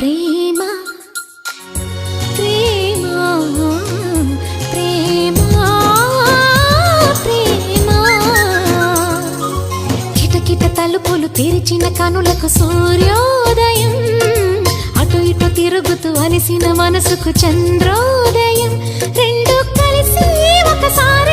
ప్రేమ ప్రేమ ప్రేమ ప్రేమ కిటకిట తలుపులు తెరిచిన కనులకు సూర్యోదయం అటు ఇటు తిరుగుతూ అలిసిన మనసుకు చంద్రోదయం రెండు కలిసి ఒకసారి